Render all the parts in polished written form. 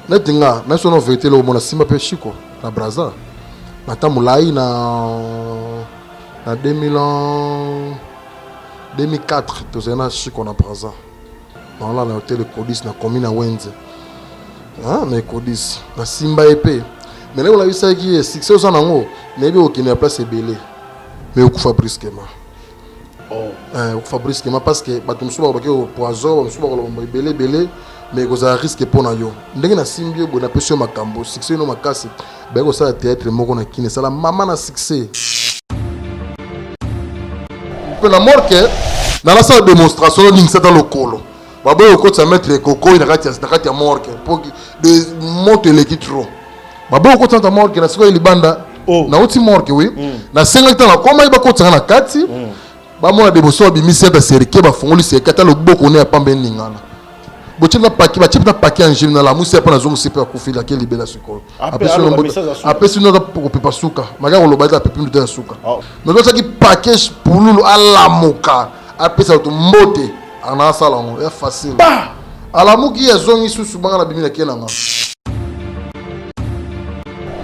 Netinga, na sono vérité le mona simba pe chiko na Brazza. Na tamulai na 2004 tozena chiko na Brazza. Dans là na hôtel Codis na commune na Wenze. Ah, na Codis na simba épée. Mais là on a vu ça qui est succès aux anango, mais bien aucune place belé. Mais au kufa brusquement. Au kufa brusquement parce que batum suba ba ke poison, suba ko belé. Mais vous avez un risque pour nous. Ndenge na simbio bona pesio makambo succès no makasi ba ko sa théâtre moko na kine sala mama na succès pour la mort que dans la salle de démonstration ning c'est dans le colo ba boyo ko tsa mettre coco ina kati ya mort que pour de monter l'équipe trop ba boyo ko tsa mort que na siko libanda na uti mort que oui na 50 ans na koma iba ko tsa na kati ba mona de boso bi mise ba serike ba fongoli se kata le boko ne pambe ningana. Botina paki, batina paki en général, la mousse pas na zongo c'est pas kufila qui libéra suko. Après sinon pour pas suka. Maga on lobata pepe nous suka. Mais l'autre qui package pour nous à la moka. Après ça to mote ana sala on est facile. Ala muki ya zongi sous banga na bimina kenanga.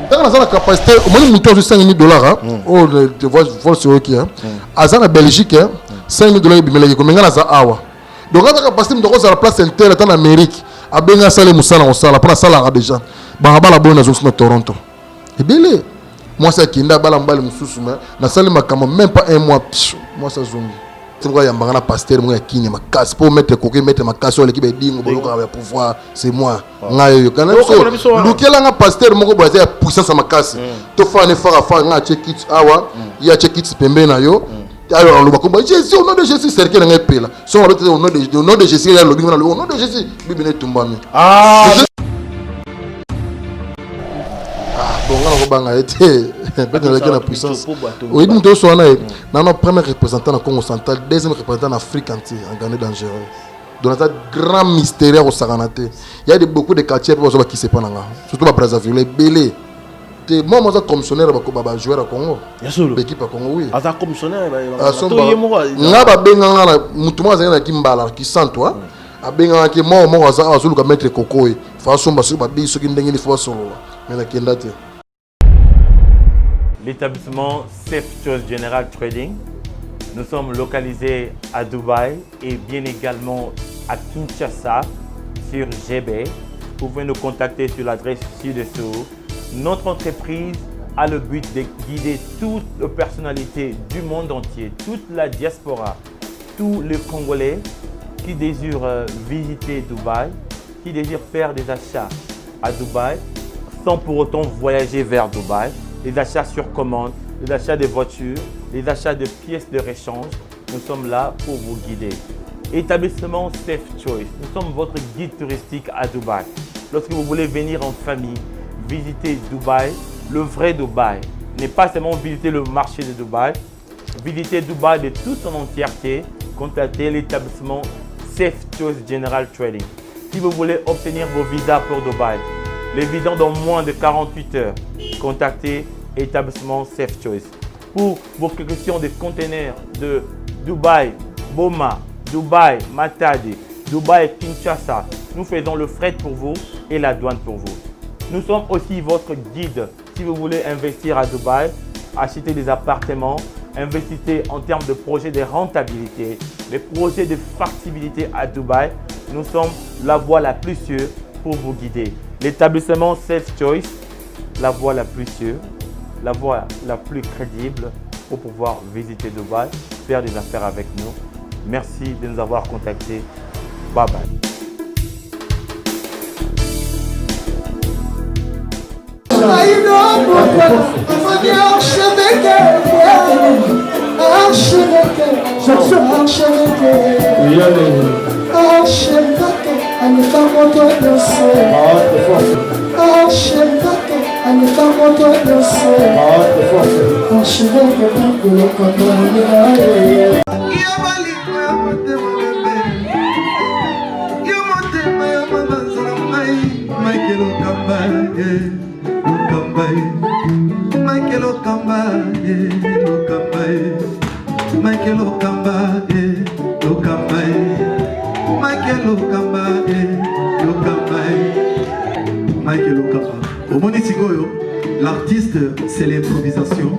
Dans la capacité, au moins monter sur $5,000 oh tu vois vol sur qui hein. Azana Belgique $5,000 bimina ko menga za awa. Donc, quand on a passé la place interne en Amérique, à Benga Salé Moussala, on s'en a pris ça déjà. Bahaba la bonne à Toronto. Et bien, moi, c'est qui n'a pas l'emballé Moussous, na salle makamo même pas un mois. Moi, ça zongi. C'est pourquoi il y a un pasteur, moi, qui n'est ma casse pour mettre coquet, mettre ma casse sur l'équipe et dire, pouvoir, c'est moi. Ngayo, quand même, lequel a un pasteur, mon gars, a puissance à ma casse. Tu fais un effort à faire, un check it, awa, il y a check it, pembe na yo. Alors, le combat, Jésus, au nom de Jésus, c'est quelqu'un qui est payé là. Son au nom de Jésus, il y a le nom de Jésus, Bibi n'est tombé. Ah, bon, on a été. La puissance. Oui, nous sommes notre premier représentant dans le Congo central, deuxième représentant en Afrique entière, en Ghana dangereux. Donc, c'est un grand mystère au Saranaté. Il y a beaucoup de quartiers qui se passent, surtout à Brazzaville, Belé. Moi, je suis commissionnaire de jouer à Congo. L'équipe à Congo, oui. Tu es commissionnaire Je suis commissionnaire qui sent toi. Je suis mettre coco. L'établissement Safe Choice General Trading. Nous sommes localisés à Dubaï et bien également à Kinshasa sur GB. Vous pouvez nous contacter sur l'adresse ci-dessous. Notre entreprise a le but de guider toutes les personnalités du monde entier, toute la diaspora, tous les Congolais qui désirent visiter Dubaï, qui désirent faire des achats à Dubaï sans pour autant voyager vers Dubaï, les achats sur commande, les achats de voitures, les achats de pièces de rechange. Nous sommes là pour vous guider. Établissement Safe Choice, nous sommes votre guide touristique à Dubaï. Lorsque vous voulez venir en famille, visiter Dubaï, le vrai Dubaï, n'est pas seulement visiter le marché de Dubaï, visiter Dubaï de toute son entièreté, contactez l'établissement Safe Choice General Trading. Si vous voulez obtenir vos visas pour Dubaï, les visas dans moins de 48 heures, contactez l'établissement Safe Choice. Pour vos questions de conteneurs de Dubaï, Boma, Dubaï, Matadi, Dubaï, Kinshasa, nous faisons le fret pour vous et la douane pour vous. Nous sommes aussi votre guide si vous voulez investir à Dubaï, acheter des appartements, investissez en termes de projets de rentabilité, les projets de factibilité à Dubaï. Nous sommes la voie la plus sûre pour vous guider. L'établissement Safe Choice, la voie la plus sûre, la voie la plus crédible pour pouvoir visiter Dubaï, faire des affaires avec nous. Merci de nous avoir contactés. Bye bye. Michael Okapa. Au Monitigoyo, l'artiste, c'est l'improvisation.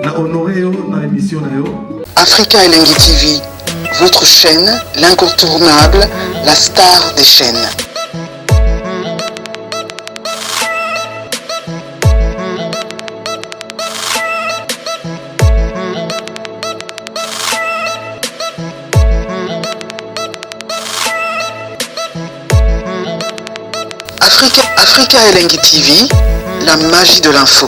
Na honoré dans l'émission. Africa Elengi TV, votre chaîne, l'incontournable, la star des chaînes. Africa Elengi TV, la magie de l'info.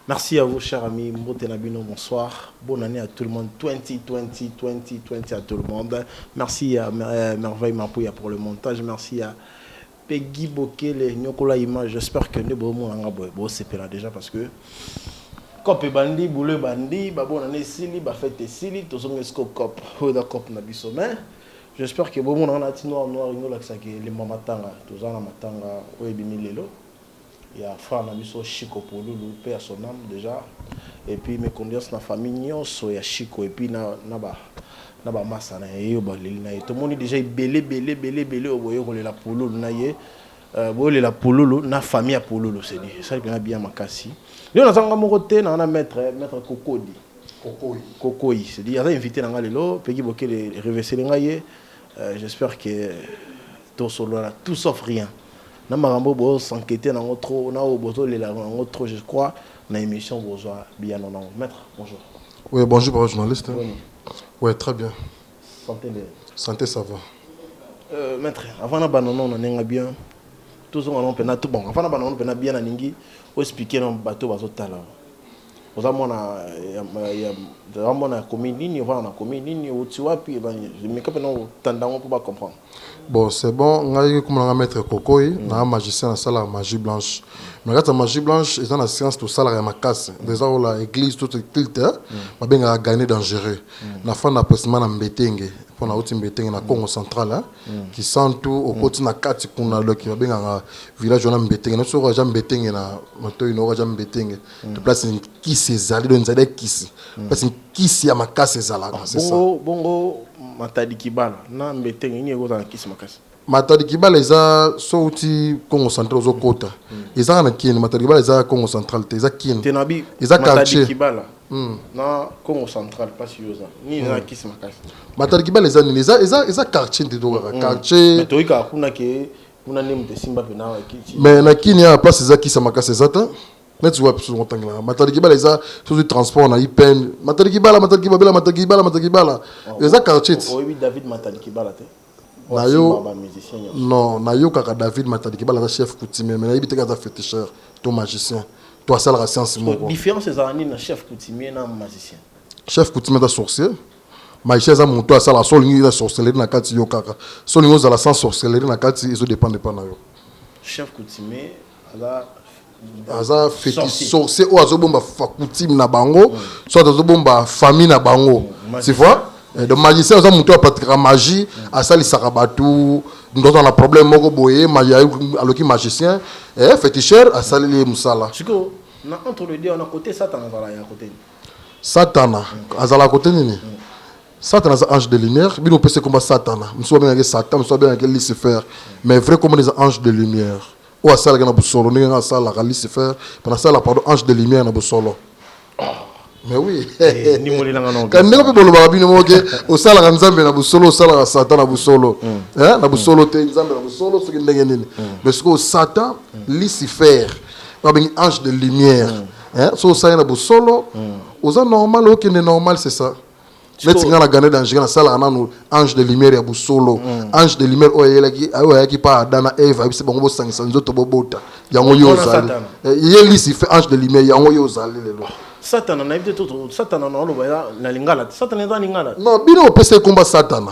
Merci à vous, chers amis. Mbotenabino, bonsoir. Bonne année à tout le monde. 2020 à tout le monde. Merci à Merveille Mapouya pour le montage. Merci à Peggy Bokele, Nyokola Image. J'espère que nous allons se faire déjà parce que Cop et Bandi, Boule Bandi, bonne année Sili, Fête Sili, tous les Cop, Oda Cop Nabiso. J'espère que vous allez noir, les Mamatanga, tous les Mamatanga, Oebimilelo. Il y a frère Nabiso Chico pour Loulou, père son âme déjà. Et puis mes condoléances à la famille Nyonso, il y a Chico. Et puis Naba Massa, tout le monde est déjà belé, au boyo, la Pouloulou, la Pouloulou, la famille à Pouloulou, c'est dit. Ça, il y a bien Makassi. Nous avons mon côté, on a maître Kokodi. Kokoi, c'est dit, il y a invité dans le Peggy Boké les reverser les j'espère que tout sauf rien. Na marambo bo s'enquêter dans autre na oboto les autre je crois na émission bozoa bien non maître bonjour. Oui, bonjour pour journaliste. Oui. Ouais, très bien. Santé ça va. Maître avant na banono on nenga bien tous on peut na tout bon avant na banono peut na bien na ningi o expliquer non bateau bazotala. Oza mona ya mona commune on a commune au tiwapi mais quand on tendance pour pas comprendre. Bon, c'est bon, on a comme on a mettre Kokoi, on a un magicien dans la salle à magie blanche. Mais quand la magie blanche, ils ont la science tout ça à ma casse. Déjà l'église toute culte, ma bien a gagné dangereux. La fin n'a pas seulement mbetenge, pour la route mbetenge na Congo central qui sent tout au côté na kati kuna le qui va bien à village on a mbetenge. Nous sommes déjà mbetenge na mato ino déjà mbetenge. De place qui ces allées dans des qui parce qui si à ma casse ces allées c'est ça. Bongo Matadi Kibala na mbetenge ni ego na kisi makasi. Matadi Kibala eza sauti Congo central aux kota. Eza na kini Matadi Kibala eza Congo central eza kini. Tenabi eza Matadi Kibala. Na Congo central pas yoza. Ni na kisi makasi. Matadi Kibala eza ni eza quartier de Dogara quartier. Mais toika kuna ke kuna name de Simba pena kiti. Mais na kini ya place eza kisa makasi ezata. Mais tu vois plus longtemps là. Matadi Kibala eza sur du transport na ipen. Matadi Kibala eza quartier. Oui David Matadi Kibala te. Nayo non nayo kaka David Matadi Kibala chef coutumier mais nayi biteka za féticheur ton magicien toi ça la science mon différence c'est ça na chef coutumier na magicien chef coutumier da sorcier magicien za monto ça la sol ni da sorcellerie na kati yo kaka sol ni za sans sorcellerie na kati ils dépend pas na yo chef coutumier aza fétiche sorcier o azobomba coutume na bango soit azobomba famille na bango tu vois. Le magicien a monté à pratiquer magie, à ça les sarabatu, nous avons un problème moko boye, alors que magicien, féticheur, à ça les musala. Chico, entre les deux, on a côté Satan, on a côté. Satan, à la côté nini. Satan est un ange de lumière, mais nous pensons comme Satan. Nous sommes bien avec Satan, nous sommes bien avec Lucifer, mais vrai comme des anges de lumière. Ou à ça la gana busolo, nous avons ça la Lucifer, pendant ça la pardon ange de lumière na busolo. Mais oui, quand nous avons le barabine moqué, au salaire Nzambe na busolo, au salaire Satan na busolo, hein, na busolo te Nzambe na busolo, ce qui n'est pas mais ce que Satan, Lucifer, ange de lumière, hein, so ça na busolo, aux ans normal, ok, n'est normal c'est ça. Mais tu as gagné dans le salaire ange de lumière ya busolo, ange de lumière oye qui pas Adana Eva, c'est bon, c'est un autre bobota, yango yozali, il Lucifer ange de lumière, yango yozali lelo. Satan on a évité tout Satan on a la lingala Satan est dans lingala non bino pese combat Satan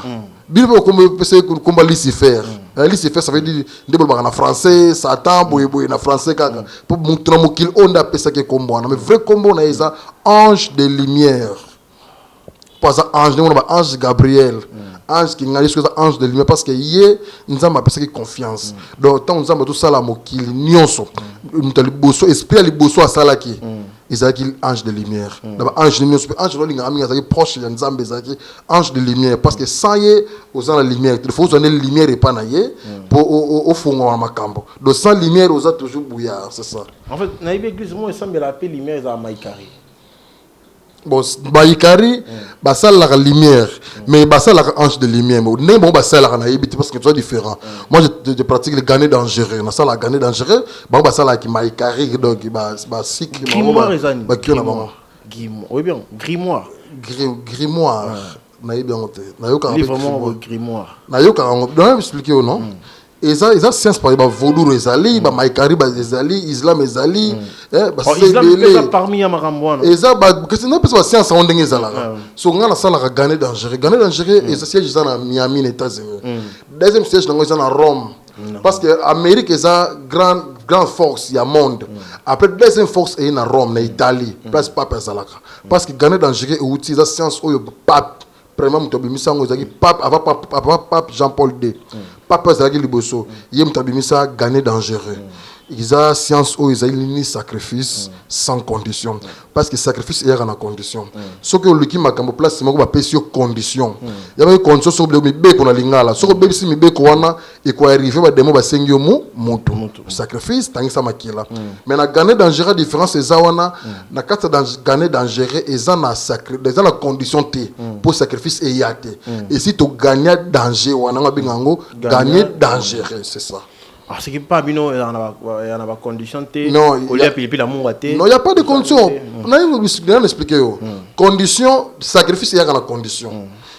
bino pese combat Lucifer Lucifer ça veut dire ndebol en français Satan boye na français kaka pour montrer mo qu'il on a pese que combat mais vrai combat na eza ange de lumière pas ange on a ange Gabriel ange qui ngali sur ange de lumière parce que yé nzamba pesa confiance donc tant nzamba tout ça la mokili nyonso mutali boso esprit li boso asala ki ezaki ange de lumière d'abord ange de lumière ange de lumière ezaki proche ya nzamba ezaki ange de lumière parce que sans yé aux la lumière il faut donner lumière et pas na yé pour au fond wa makambo donc sans lumière aux toujours bouillard c'est ça en fait na église moi semble la paix lumière za maikari. Bon, Baïkari, ça la lumière, mais ça la ange de lumière. Mais bon, ça la naïbité parce que c'est différent. Moi, je pratique le gagné dangereux. Ça la gagné dangereux. Bon, ça la qui Baïkari donc sick. Grimoire les amis. Grimoire. Oui bien. Grimoire. Grimoire. Naïb bien honte. Naïoka. Livre grimoire. Naïoka. Dois expliquer ou non? Et ça science par exemple vaudou ezali ba maïkari ba ezali islam ezali islam c'est parmi amaramboana et ça ba que c'est non pas science on ndenge ezala so ngana sala ka gagner dangereux et ça siège dans Miami les États-Unis deuxième siège dans Rome parce que Amérique est un grand force il y a monde après deuxième force est en Rome en Italie place pas salaka parce que gagner dangereux et outil ça science au pape premièrement mutabimisa ngozaki pape avant pape Jean-Paul II pape zaki liboso yé mutabimisa gagner dangereux ils a science où ils ont sacrifice sans condition parce que sacrifice est en condition ce que le qui m'a cambo place c'est moi qui va payer sur condition il y a une condition sur le bébé qu'on a lingala sur le bébé si bébé qu'on a et quoi arriver va demo va sengyo moto sacrifice tant que ça makila mais na gagner dangereux différence c'est zawana na carte gagner dangereux et ça na sacrifice déjà la condition t pour sacrifice et yate et si tu gagner danger wana ngabingango gagner dangereux c'est ça. Ah, c'est qui pas bino il y en a condition t non il y a puis la monga t non il y a pas de condition on a bien expliqué condition sacrifice il y a la condition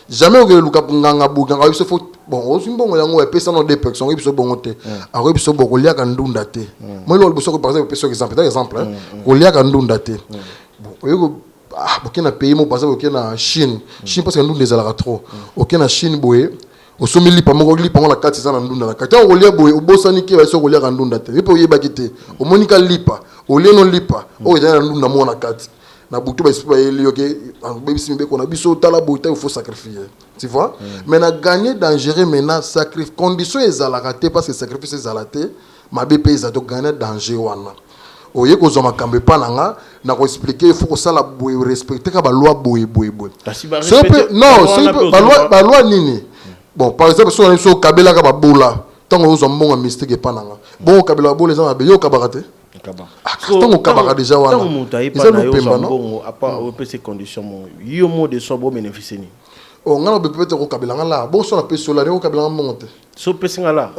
jamais au luka nganga buganga il faut bon aussi bon yango et personne non des personnes il faut bon té alors il faut bon il y a kan ndunda té moi le bosso par exemple il y a kan ndunda té bon bokena pays mo parce que na Chine parce que ndunda ezalaka trop okena Chine boye osomi lipa moko lipa la kati za na ndunda na kati o lia boye obosani ke ba so kolia ka ndunda te lipa oyeba kite omonika lipa olie no lipa o eza na ndunda mo na kati na butu ba esipa eli oke bebisi mbe ko na biso tala boye il faut sacrifier tu vois mais na gagner dangereux maintenant sacrifice condition ezalaka te parce que sacrifice ezalate ma BP ezato gagner danger wana oye ko zoma kambe pananga na ko expliquer il faut que ça la boye respecter ka ba loi boye non c'est ba loi nini. Bon, par exemple, si on est sur Kabila Kababoula, tant qu'on a un bon mystique et pananga. Bon, Kabila Boula, les gens ont kabarate. Tant qu'on kabara déjà, on a pas ces conditions. Il y a un mot de sobo bénéficier. On a peut-être au Kabila là. Bon, si on a pu sur la rue au Kabila monte. So pessinga là.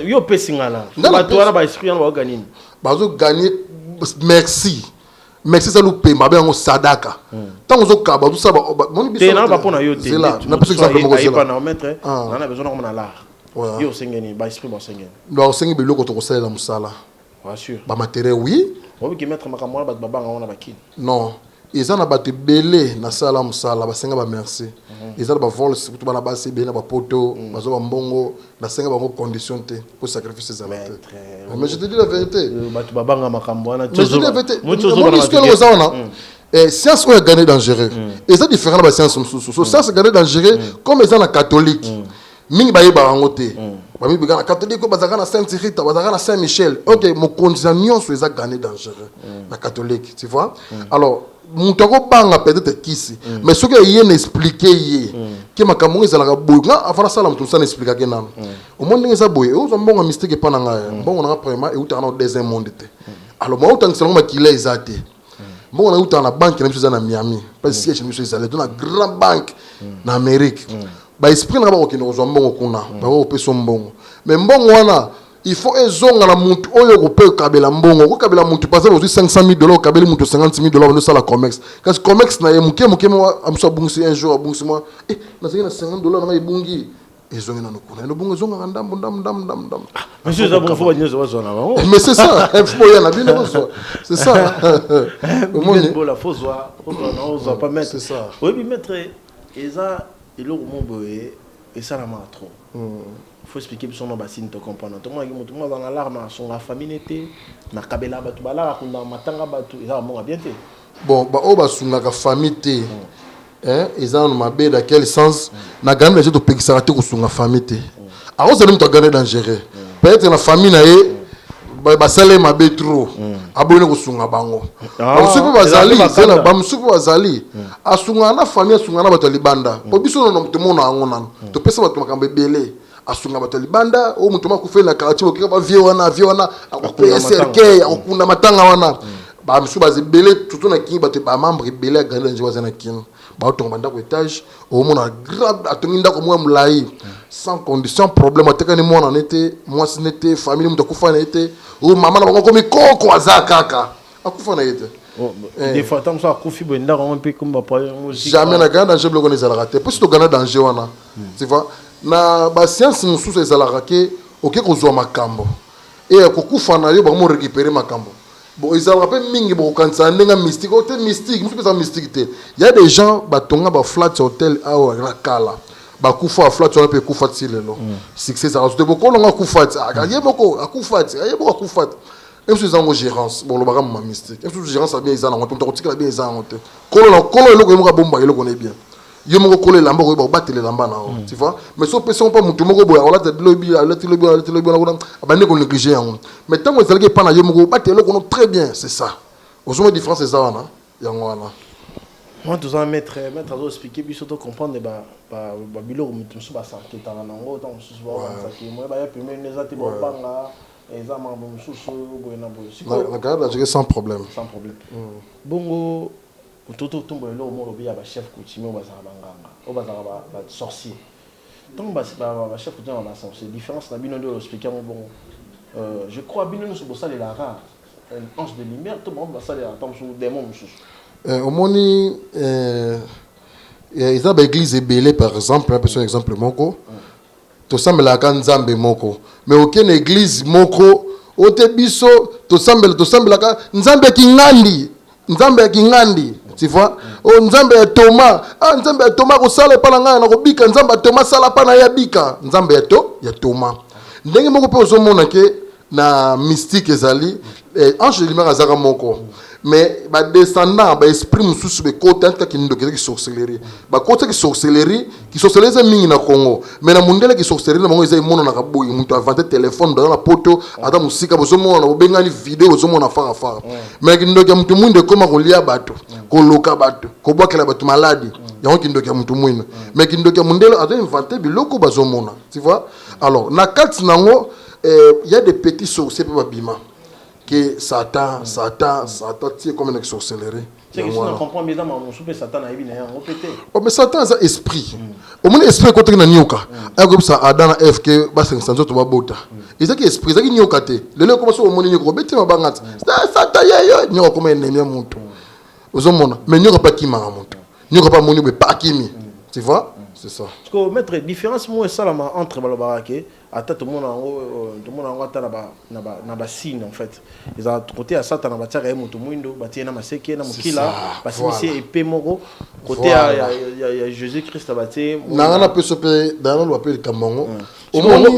Yo pessinga là. Bah toi là, esprit on va gagner. Bah on gagner. Merci. Merci ça nous paye ma bien on sadaka tant on kaba tout ça mon biso na ba pona yo te c'est là na personne exemple mo c'est là na mettre on a besoin comme na là yo sengeni ba esprit ba sengeni do sengi beloko to kosala la musala bien sûr ba matériel oui on veut que mettre makamwa ba babanga on a ba kin non ils en a battu belé na sala musala ba senga ba merci ils en a ba vol surtout ba na ba c'est bien ba poto ba zo ba mbongo na senga ba condition te pour sacrifier ses amis mais je te dis la vérité ba babanga makambo na je te dis la vérité science ou gagner dangereux et ça différent ba science so science gagner dangereux comme ils en a catholique mingi ba yeba ngote ba mi bigana catholique ko bazaka na Sainte Rita bazaka na Saint Michel OK mon condition so ça gagner dangereux na catholique tu vois alors mutako banga peut-être kisi mais ce que yé n'expliquer yé que makambo ezalaka boy nga afana sala mutu ça n'expliquer que nan au monde ngeza boy o zo mbonga mystique pa nanga mbonga na premièrement et uta na deuxième monde te alors moi autant que selon ma kila ezate mbonga na uta na banque na biso na Miami parce que siège biso ezale dans la grande banque na Amérique ba esprit na ba okino zo mbongo kuna ba ko peso mbongo mais mbongo wana il faut ezonga na muntu oyo ko pe kabela mbongo ko kabela muntu par exemple aussi $500 kabela muntu $50,000 no sala comex parce que comex na muke amso bungisi un jour bungisi moi na zina $50 na ibungi ezonga na kuna no bungo zonga ndam monsieur ça bon faut venir zo zona mais c'est ça il faut y en a bien c'est ça au monde bon la faut zoa on va pas mettre c'est ça oui mais mettre eza ilo mo boye et ça la ma trop faut expliquer son nom basine te comprendre tout moi dans l'alarme son la famille n'était na kabela batu bala kuna matanga batu eza mo bien te bon ba o basunga ka famille te ils ont ma bête dans quel sens na gagné les autres pays ça raté kusunga famille te alors ça nous t'a gagné dangereux peut-être la famille na ye ba sale ma bête trop abone kusunga bango musupu bazali zela ba musupu bazali asunga na famille asunga na bato libanda po biso no mtu mona angona to pesa bato makambe belé asunga bato libanda o mutu makufe na quartier okika ba vie wana akopesa cercueil akokunda matanga wana ba musupu bazibele tout na kingi bato ba membre belé gagné dangereux za na kingi ba otonga ndako étage au mona grave atongi ndako mwa mulai sans condition problème atekani mwana nete moi ce n'était famille mutu kufa na ete ou maman na bango komi koko azakaka akufa na ete des fois tant ça kufi benda un peu comme ba musique jamais na gana danger bloko les alaka te parce que gana danger wana tu vois na ba science mususu ezalaka ke oke kozwa makambo et kokufa na yo ba mo récupérer makambo. Bon, ils ont rappelé mingi bon quand ça n'est pas mystique, hôtel mystique, nous faisons mystique. Il y a des gens batonga ba flat hotel à Rakala, ba kufa flat on peut kufa tilelo. Succès ça de beaucoup on a kufa, ayé beaucoup a kufa, ayé beaucoup a kufa. Et puis ils ont gérance, bon le bagam mystique. Et puis gérance a bien ils en ont, on tika bien ils en ont. Kolo le ko mo bomba le connaît bien. Yo mo ko le lamba ko ba batele lamba na, tu vois. Mais so person pas mutu moko boya wala te lobby ba ne ko négliger en. Mais tant que ça que pas na yo mo batele ko très bien, c'est ça. Aujourd'hui différence c'est ça wana. Yango wana. Moi tous un maître à expliquer puis surtout comprendre ba bilo mutu so ba santé ta na ngo tant so ba ça qui moi ba ya premier les ati ba banga ezama bo mususu bo na bo. Regarde, j'ai sans problème. Sans problème. Bongo toto tombo lo mo lobi ya ba chef coutumier bazala banganga o bazala ba sorcier donc ba chef coutumier ba sorcier différence na bino de expliquer bon je crois bino so bossa les lara un ange de lumière tout bon bossa les attend sous démon mususu au moni ils ont l'église ebelé par exemple un petit exemple moko to sambela ka nzambe moko mais aucune église moko o te biso to sambela ka nzambe kingandi tu vois oh nzambe ya Thomas nzambe ya Thomas ko sala pa nga na ko bika nzambe ya Thomas sala pa na ya bika nzambe ya Thomas ndenge moko pe ozomona ke na mystique ezali ange de lumière azaka moko mais ba descendant ba esprit mususu be kota ki ndoke ki sorcellerie ba kota ki sorcellerie mingi na Congo mais na mundele ki sorcellerie na mongo ezai mono na kaboyi mutu avante téléphone dans la poto ata musika bozomona na bengani vidéo bozomona fara mais ki ndoke mutu mwinde koma kolia bato ko loka bato ko bwakela bato maladi yango ki ndoke mutu mwinde mais ki ndoke mundele ata inventer biloko bazomona tu vois alors na kati nango il y a des petits sorciers pe babima que Satan tire comme une sorcellerie. C'est que si on comprend bien, on soupe Satan a évidemment répété. Oh mais Satan c'est esprit. Au moins esprit côté na nyoka. Un comme ça Adam et Ève que ba 500 autres ba bota. Ils que esprit ça qui nyoka te. Le comme ça au monde nyoka beti mabangati. Satan yo nyoka comme ennemi muntu. Ozomona mais nyoka pas ki mara muntu. Nyoka pas moni pas kimi. Tu vois? C'est ça. Parce que mettre différence moi ça là entre balabarake ata tout le monde en ata na ba signe en fait ils ont côté à Satan na batia mutu mwindo batia na maseke na mukila basimisi épée moko côté ya Jésus Christ batia na pesope dans le appel kamongo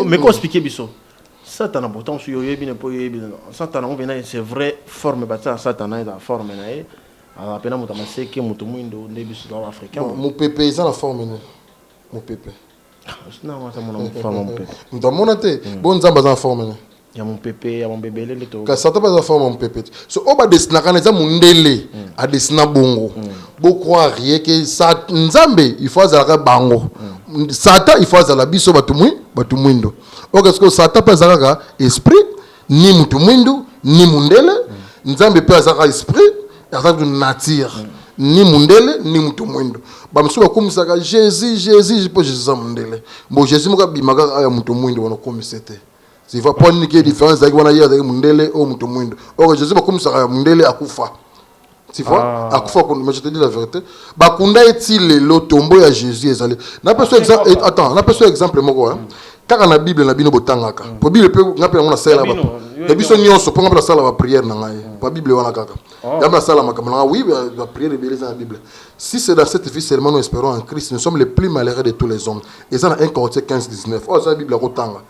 mais comment expliquer biso Satan na pourtant sur yoyebi ne po yoyebi Satan on vient c'est vrai forme batia Satan na forme na apena mutu maseke mutu mwindo ndebiso dans l'africain mon pépé ils ont la forme mon pépé non ça mon forme mon pépé dans mon até bon nzamba za forme ya mon pépé ya mon bébé le to ka Satan pas za forme mon pépé so oba desina kana za mundele a desina bongo bo croire que ça nzambe il faut azala bango Satan il faut azala biso batu mwindo parce que Satan pas azala esprit ni mutu mwindo ni mundele nzambe pas azala esprit azala nature ni mundele ni mutu mwindo ba msuba kumisaka Jésus po Jésus mundele bo Jésus moka bimaka aya mutu mwindo wana komisete si va pas niquer différence avec wana ya mundele o mutu mwindo o Jésus ba kumisaka mundele akufa tu vois akufa ko mais je te dis la vérité ba kunda etile lo tombo ya Jésus ezali na peso exemple attends na peso exemple moko kaka na Bible na bino botangaka po Bible pe ngape ngona sala ba et biso nyonso po ngapela sala ba prière na ngai pa Bible wana kaka ngapela sala makamala oui la prière de dans la Bible si c'est dans cette vie seulement nous espérons en Christ nous sommes les plus malheureux de tous les hommes et ça dans 1 Corinthiens 15-19 oh ça la Bible rotanga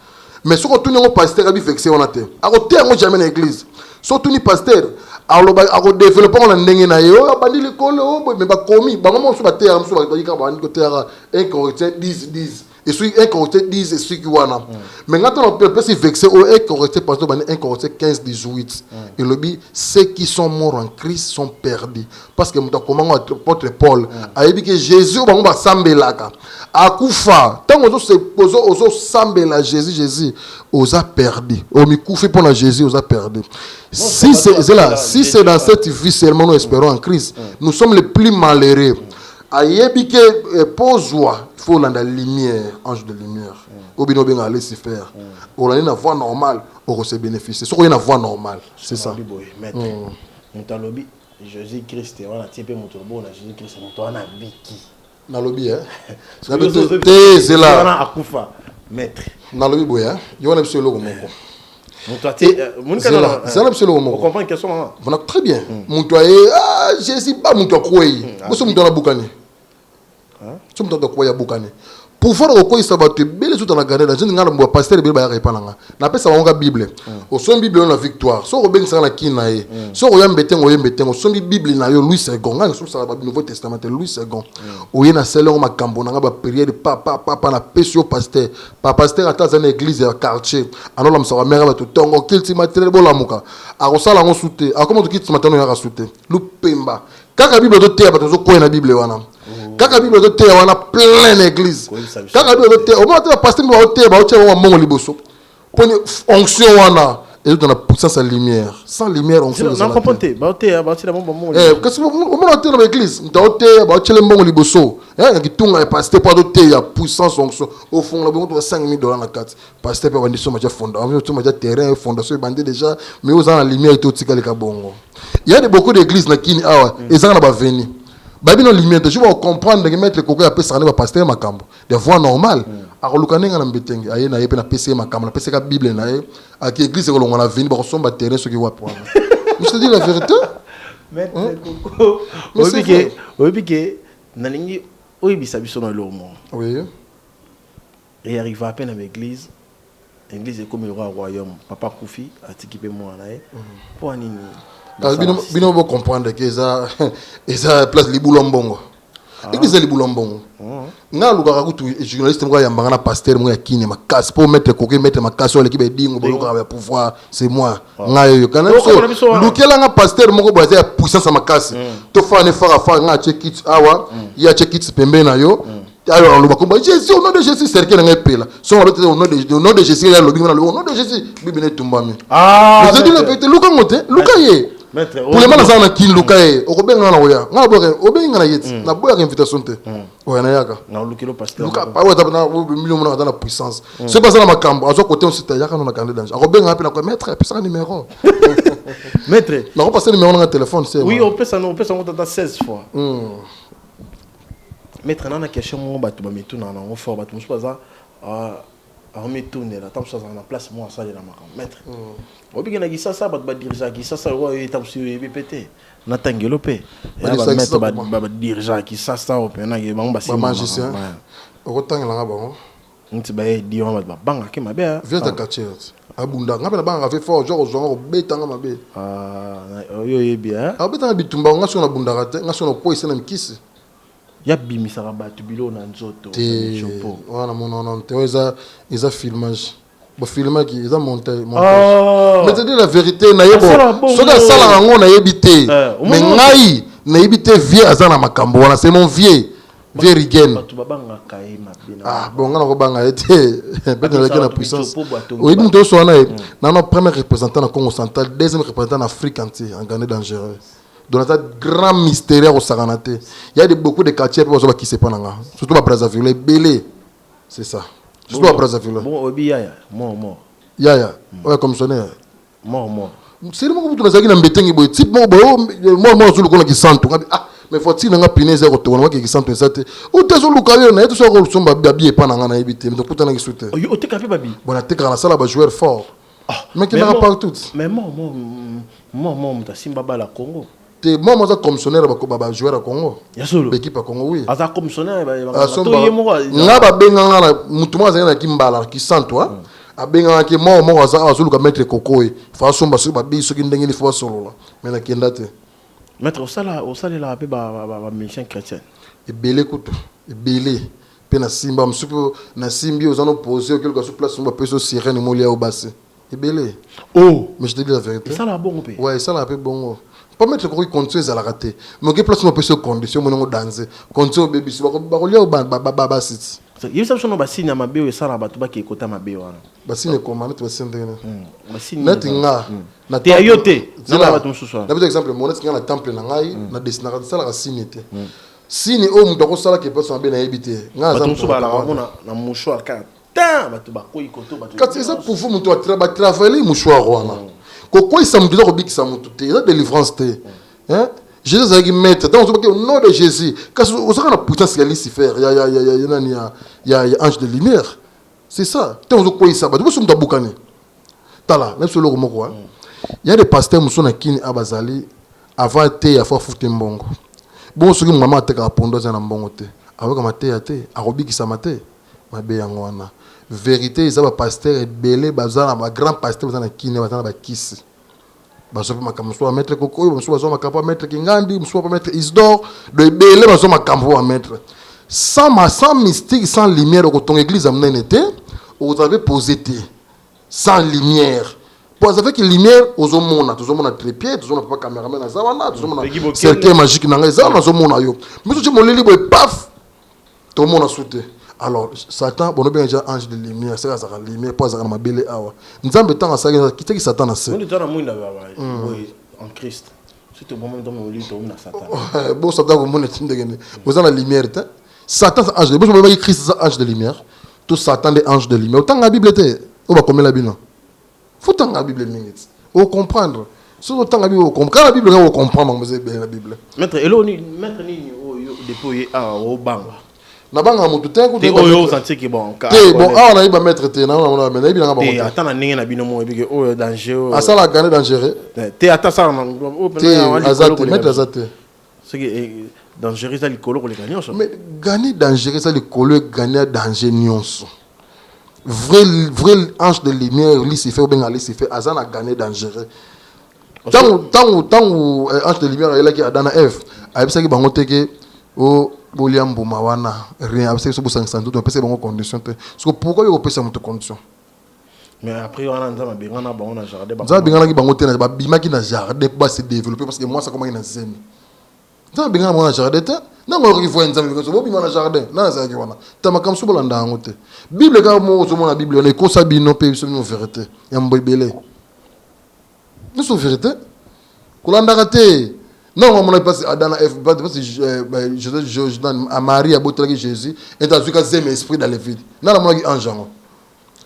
mais ce que tout le pasteur a vexé on a été à côté moi jamais dans l'église surtout ni pasteur ako développer on ndenge na yo abandi le kolo mais ba komi ba moment sur ba terre sur ba ka ba ni ko terre incorrect 10 et celui incorrect 10 et celui qui wana mais quand on peut se vexer au incorrect parce que ba incorrect 15 18 et le bi ceux qui sont morts en Christ sont perdus parce que muta comment apôtre Paul a dit que Jésus ba ngba sambelaka akufa tango zo se pozo ozo sambela Jésus osa perdu au mikufi pour la Jésus osa perdu si c'est là si c'est dans cette vie seulement nous espérons en Christ nous sommes les plus malheureux ayebi que pozwa il faut la lumière ange de lumière obino benga aller se faire on a une voie normale on se bénéficier so une voie normale c'est ça maître mutalobi Jésus Christ wana tipe mutobo na Jésus Christ mutwana biki na lobby hein c'est là wana akufa maître na lobby boya yo na biso loko moko c'est là absolument on comprend question voilà très bien mutoye Jésus pas muto koyi boso muto na bukani tu me donnes quoi ya bukani pouvoir ko isa ba te bele tout na garder je ngala mbo pasteur be ba ya repananga na pesa wonga bible o son bible na victoire so ko bengisa na kina ye so ko yambe tengo so bible na yo Louis II nga so sa ba nouveau testament Louis II o yena selon makambo na ba prière papa na pesio pasteur pasteur ata na église ya quartier anola msa wa mera ba to tongo kilti matériel bolamuka akosala ngo soute akoma to kilti matano ya ka soute lupemba kaka bible to te ba to ko na bible wana kaka bible to te wana plein église kaka bible to te au moins pasteur ba te ba o tsheba wa mongo liboso poni onction wana et dans la puissance à lumière sans lumière onction non comprendre ba te ba tshela mongo qu'est-ce que au moins te na église to te ba o tshela mongo liboso kitunga pasteur pas to te ya puissance onction au fond la bongo $5,000 na carte pasteur pa bandi so ma fonda on to ma terrain fondation bandé déjà mais aux en la lumière et tout tikali ka bongo il y a beaucoup d'églises na kini awa et ça na ba venir babino lumière je vais comprendre que mettre coco ya pesa na pasteur makambo de voix normale a kolukanenga na mbetenge aye na yepe na pesa makambo na pesa ka bible na ye a ki église ko longa na venir ba ko somba terrain ce qui wa point je te dis la vérité maître coco obike nalingi oyibisa biso na lomo oui et arrive à peine à l'église l'église est comme le royaume papa Koufi a équipé moi là pour anini bino bo comprendre que eza place libulombongo église libulombongo nga luka kutu journaliste ngo ya mbanga na pasteur ngo ya kine makasi pour mettre coquet mettre makasi sur l'équipe dingo boluka ya pouvoir c'est moi nga yo kana so lukela nga pasteur moko boza ya puissance makasi to fa ne fara nga check it awa ya check it pembe na yo alors on le va Jésus au nom de Jésus c'est quelqu'un qui là son au nom de Jésus il y a le nom de Jésus bible ne tumbami je dis le vérité luka ngote luka ye pour les gens na kin luka ye o ko benga na oya nga bo o benga na yeti na boya invitation te o na yaka na lukelo pasteur luka pa wa na million na dans puissance c'est pas ça na makambo azo côté on s'était yaka na candidat danger o benga pe na ko mettre puis ça numéro maître na ko passer numéro na téléphone c'est oui on peut ça on 16 fois maître na question mo batu ba metuna na on fort batu mo pas ça a metuna la tant ça na place moi ça na makambo maître obi na gisa ça ba dirigeant gisa ça wa étape sur BPT na tangelo pe ba mettre ba dirigeant gisa ça o pe na ke ba mbasi magicien o ko tangela nga bango nti ba di on ba banga ke mabe viens ta quartier abunda nga na banga fait fort genre zongo betanga mabe yo yebi betanga bitumba nga so na bunda te nga so na po isena mkisi ya bimisaka batu bilo na nzoto chopo wana mon te eza filmage bo filmer qui eza montage mais te dire la vérité na yebo soka sala ngo na yebité mais ngai na yebité vie azana makambo wana c'est mon vieux rigen batu babanga kai mabina bon nga na ko banga été peut-être la puissance oui nous so wana na no premier représentant na Congo central deuxième représentant en Afrique entière en Ghana dangereux. Dans un grand mystère au Saranate, il y a beaucoup de quartiers qui se passent là, surtout à Brazzaville, Belé, c'est ça. Surtout à Brazzaville. Bon, Obi Yaya, mort. Yaya, ouais, comme sonné. Mort. C'est le moment où tu as dit que tu as dit type moi sur le qui sent mais faut-il nga pineze retourner qui sent ça ou tu sur le carré na tu sur le somba babi pas na éviter donc pourtant na souté o te capé babi bon na te kana sala ba joueur fort mais qui n'a pas tout mais moi ta simba bala Congo te moi za commissionnaire ba joueur à Congo l'équipe à Congo oui aza commissionnaire nga ba benga na mutuma za na kimbala qui sent toi abenga ki mo aza azulu ka mettre kokoe fa somba so ba biso ki ndenge ni fa solo mais na kenda te maître au la pe ba mission chrétien et belé kuto et belé pe na simba msupo na simbi ozano poser quelque chose place somba peso sirène molia au basse et belé oh mais je te dis la vérité ça la bon pe ouais ça la pe bon pas mettre kokoe continuer à la rater mais que place somba peso condition mo danser continuer bébé si ba kolia au ba sit il y a ça basine mabe o ça la batu ba ki kota mabe wana basine comment tu vas sendre basine net nga na te ayote na batu msusu na par exemple mon net nga na temple na ngai na desina ka sala ka sinete sini o mudoko sala ke person be na ebité nga za msusu ba la mona na mouchoir ka ta batu ba ko ikoto batu quand ça pour vous muto travailler mouchoir wana ko isa muto ko bikisa muto te ça délivrance te hein Jésus a dit maître dans au nom de Jésus quand on sera la puissance de Lucifer il y a ange de lumière c'est ça tant on quoi ça ba tu sommes bukani tala même sur le moko il y a des pasteurs musona kini abazali avant te afa futé mbongo bon soki maman ateka pondo za na mbongo te avec maté ate arobikisa maté mabe yango wana vérité ils ba pasteur belé bazana ba grand pasteur bazana kini bazana ba kisi basopa makambo so mettre kokoyo basopa so makambo mettre kingandi basopa mettre isdor de belé basopa makambo à mettre sans mystique sans lumière au ton église amène été vous avez posé sans lumière pour avec lumière aux hommes tous hommes trépied tous hommes pas caméraman na zawana tous hommes cercle magique na ngeza na zo mona yo mais tu mon libre paf tout le monde a sauté. Alors Satan bon bien déjà ange de lumière c'est ça la lumière pas ça na mabele awa nzambe tanga ça qui Satan a c'est on est dans monde en Christ c'est bon même dans mon lit on a Satan bon Satan comme on est ndengene vous avez la lumière Satan c'est ange de bon je Christ c'est ange de lumière tout Satan des anges de lumière autant la Bible était on va comme la Bible faut tant la Bible minute on comprendre si autant la Bible on comprend la Bible on comprend vous avez bien la Bible maître eloni maître ni depuis au banga na banga mutu te ko te oyo sentir que bon te bon ah on a ba mettre te na on mais na bi na ba te attends na ninga na bino mo ebike oyo danger a ça la gagner dangereux te attends ça te azate mettre azate ce qui dangereux ça le colo ko le gagner mais gagner dangereux ça le colo gagner danger nyonso vrai ange de lumière Lucifer ou bien Lucifer azana gagner dangereux tant ange de lumière il a qui adana Eve a bisa ki bango teke o boliambo mawana rien avec ce bousang sans doute on peut se bon condition parce que pourquoi il peut se monter condition mais après on a nzama bengana ba on a jardin ba nzama bengana ki bango te na ba bimaki na jardin pour se développer parce que moi ça comment ina zemi nzama bengana mo na jardin te na ngoro ki voye nzama bengana so bima na jardin na za ki wana tama kam so bolanda ngote bible ka mo zo mona bible on est ko sabino pe so no vérité ya mbebele nous so vérité kolanda kate non, on a passé dans la F, parce que je donne à Marie, à Botelaki Jésus, et dans ce cas, c'est l'esprit dans les vides. Non, on a dit ange.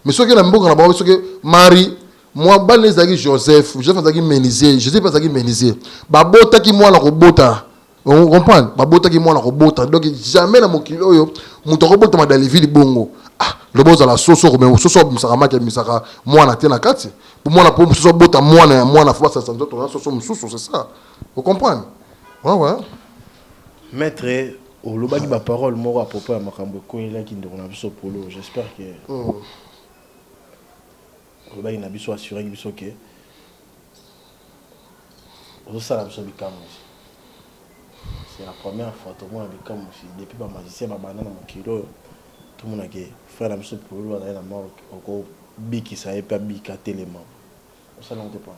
Mais ce qui est important, c'est que Marie, moi, je suis Joseph, je suis Ménisé, je sais pas qui Ménisé. Babota qui moi la robota. On comprend? Babota qui moi la robota. Donc, jamais dans mon kilo, mon robota dans les vides bongo. Ah, le boss à la sauce, mais sauce, Msarama qui Misara, moi, na tena kati. Pour moi, la pomme, sauce, bota, moi, na fois, ça, c'est ça. Vous comprenez? Ouais. Maître, au lobaki ba parole moko à propos ya makambo ko ela ki ndona biso polo. J'espère que lobaki na biso assurer biso que on ça la biso bikamo. C'est la première fois tout le monde bikamo depuis ba magicien ba banana mokilo tout le monde que frère la biso polo na na mort ko biki ça et pas bika tellement. Ça non dépend.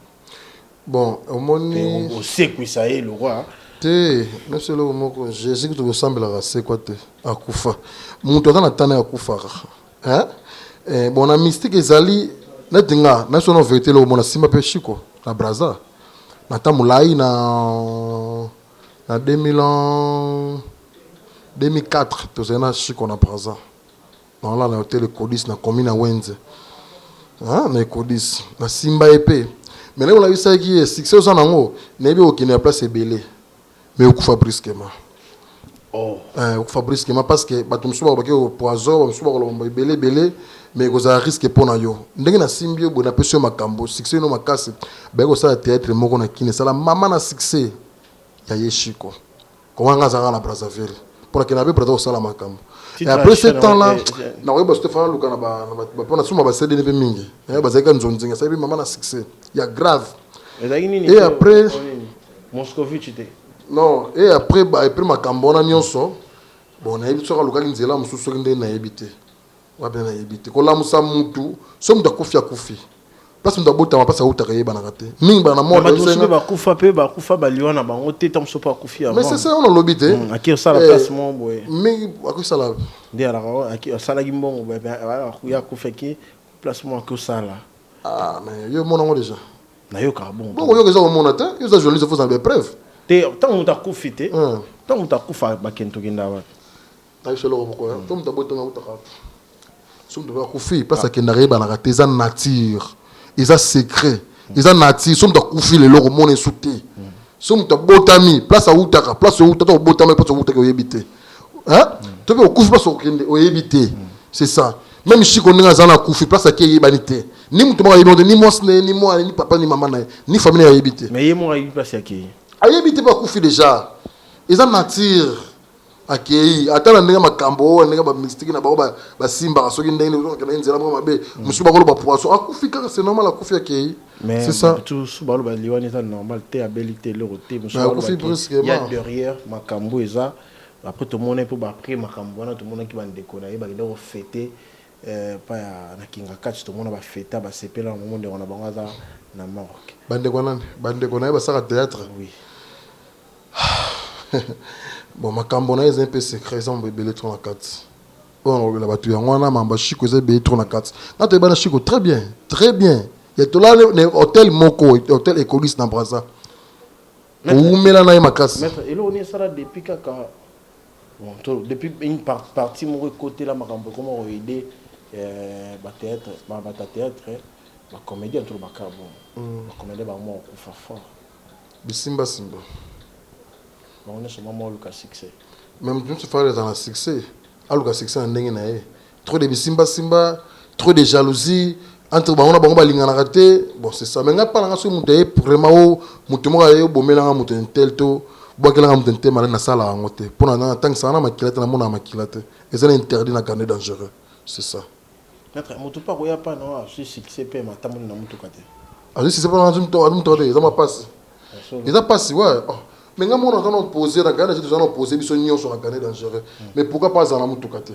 Bon, au moni on sait que ça est le roi. Te, même si le mot Jésus qui te ressemble à c'est quoi te akufa. Mon toi dans tane akufa. Hein? Bon na mystique ezali na dinga, na sono vérité le mona sima pe chiko na braza. Na tamulai na 2004 to zena chiko na braza. Non là na hôtel Codis na commune na Wenze. Hein? Na Codis na Simba épée. Mais là, on a vu ça qui est succès aux anangos. N'est pas qu'il n'y a place belé, mais au coup brusquement. Oh. Au coup brusquement parce que bah tu me souviens au poison, me souviens belé, mais vous avez risque pour na yo. Ndenge na simbio, bon apprécié ma cambo, succès no ma casse. Ben au ça théâtre mo qu'on a kiné ça la maman na succès. Ya yeshiko. Comment on a la Brazzaville. pour que n'abe prêté au sala makambo. Et après ce temps-là, na ouais bah Stéphane Luka na ba pour na suma ba CD nebe mingi. Ba zeka nzonzinga, ça maman na succès. Il y a grave. Et après Moscovitch était. Non, et après makambo na nyonso. Bon, na yebi soka Luka nzela mususu ngende na yebité. Wa bien na yebité. Ko la musa mutu, so muta kufi akufi. Parce que nous avons pas ça où tu as gagné banarate. Ming bana mort. Mais tu sais pas kufa pe ba kufa ba liona ba ngote tam so pas kufi avant. Mais c'est ça on a lobité. Aki ça la place mon boy. Mais à ça la. Dia la aki ça la gimbon ba ya kufa ki placement que ça là. Ah mais yo mon nom déjà. Na yo ka bon. Bon yo que ça au mon atteint, yo ça journaliste faut en des preuves. Te tant on t'a kufité. Tant on t'a kufa ba kento ginda wa. Ta yo lo pourquoi? Tant on t'a boté na uta. Somme de ba kufi parce que na reba na raté nature. Ils ont secret, ils ont nature, sont dans couffis les loro mon insouté. Sont dans botami, place à outaka, place au outaka, botami, place au outaka au yébité. Hein? Tu peux au couffis place au yébité. C'est ça. Même si on est dans un couffis, place à qui yébanité. Ni mouton à yébité, ni moi, ni papa, ni maman, ni famille à yébité. Mais yé moi à yébité place à qui? À yébité pas couffis déjà. Ils ont nature. Akei atala ndenge makambo ndenge ba mystique na ba simba soki ndenge na nzela mo mabe musuba ko ba poisson akufika c'est normal akufi akei c'est ça tout suba ba liwani c'est normal te abilité le roté musuba akufi brusquement il y a derrière makambo eza après tout le monde pour après makambo na tout le monde qui va décorer ba ndeko fêter pas na kinga catch tout le monde va fêter ba sepela au moment de on a bangaza na Maroc bande ko na ba saka théâtre oui. Bon, ma cambona est un peu secret, ils ont belé trop la 4. On a battu en wana mamba chico ils ont belé trop la 4. Là tu es bana chico très bien, très bien. Il y a tout là hôtel Moko, hôtel écoliste dans Brazza. Où met la naï ma casse. Maître, et là on est ça depuis quand bon, depuis une partie mon côté là ma cambo comment on aider ba théâtre, ba théâtre, ba comédie entre ba cabo. Ba comédie ba moi on fait fort. Bisimba simba. On est sur moment le succès. Même tu fais dans le succès. Ah le succès en dingue naé. Trop de bisimba simba, trop de jalousie entre ba on a ba lingana raté. Bon c'est ça. Mais nga pas nga so muté vraiment mutumo ga yo bomela nga muten tel to. Boakela nga muten tel malin na sala ngote. Pour na tant que ça na makilate na mona makilate. Et ça interdit na carnet dangereux. C'est ça. Maître, mutu pas koya pas non, si succès pe matamu na mutu kate. Ah si c'est pas dans mutu ça m'a passé. Il a passé ouais. Mais quand on a posé, on a posé, ils sont gagné dangereux. Mais pourquoi pas dans la moutoukate?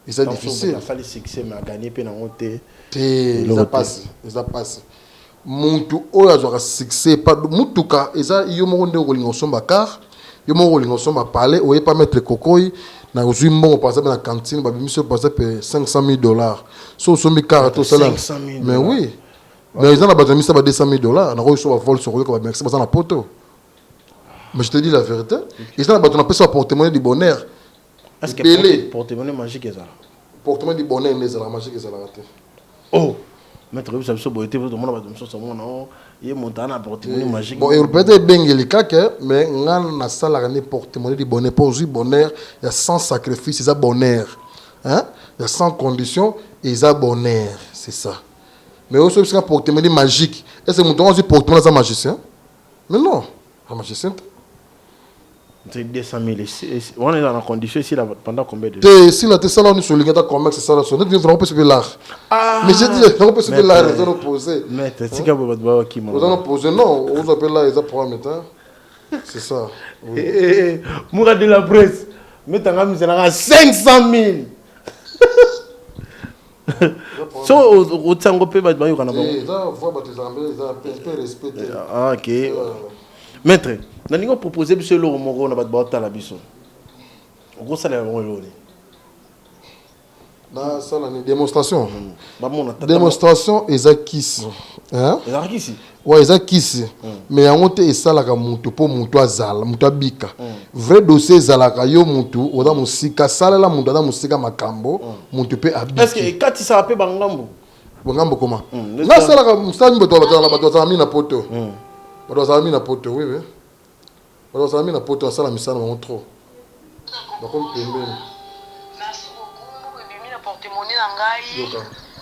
C'est difficile. Il a fallu succès, mais à gagner, puis on a ils a passé. Ils a passé. Moutou, oh, il a succès. Moutouka, ils ont eu mon rolling au somba car, ils ont rolling au somba palais, ou pas mettre le cocoy. Na reçu mon par exemple dans la cantine, bah monsieur passait pour $500,000. So sombi car tout ça là. Mais oui. Mais ils ont la base mis ça pour $200,000. On a reçu un vol sur eux comme merci dans la poteau. Mais je te dis la vérité. Ils ont un porte-monnaie du bonheur. Est-ce que le porte-monnaie magique est ça? Porte-monnaie du bonheur, mais la magique est ça. Oh! Maître, vous savez, tout le monde il est monté à porte-monnaie magique. Bon, il peut être bien délicat, mais on a un porte-monnaie du bonheur. Pour le bonheur, il y a 100 sacrifices, il y a bonheur. Hein? Il y a 100 conditions, et il y a bonheur. C'est ça. Mais aussi, c'est un porte-monnaie magique. Est-ce que nous avons un porte-monnaie de magicien? Mais non, un magicien. C'est 200 000. On est dans la condition ici pendant combien de temps? Si la Tessala on est sur le gars commerce, c'est ça la sonne. Nous devons pas se faire l'art. Mais j'ai dit, on peut se faire l'art, ils ont opposé. Mais c'est quoi votre bois qui m'a? Ils ont opposé, non, on appelle là, ils ont pour un métal. C'est ça. Mourad de la presse. Mais t'as mis à 500 000. So, au Tsango Pe, il y a un peu respecté. Ah, ok. Maître, nous avons proposé que le Moro n'a pas de bâton à la bison. En gros, ça l'a vraiment. Ça, c'est une démonstration. Démonstration, ils ont kiss. Hein? Ils ont kiss. Ouais, ils ont kiss. Mais en fait, ça, là, mutu pour mutu azal, mutu bika. Vrai dossier zalaka yo mutu, oda musika sala la mutu da musika makambo, mutu pe abika. Est-ce que quand ça appelle bangambo? Bangambo comment? Là, ça là, mustangi beto la bato za mina poto. Bato za mina poto, oui oui. Bato za mina poto ça la misana mon trop. Donc on peut même. Porte-monnaie na ngai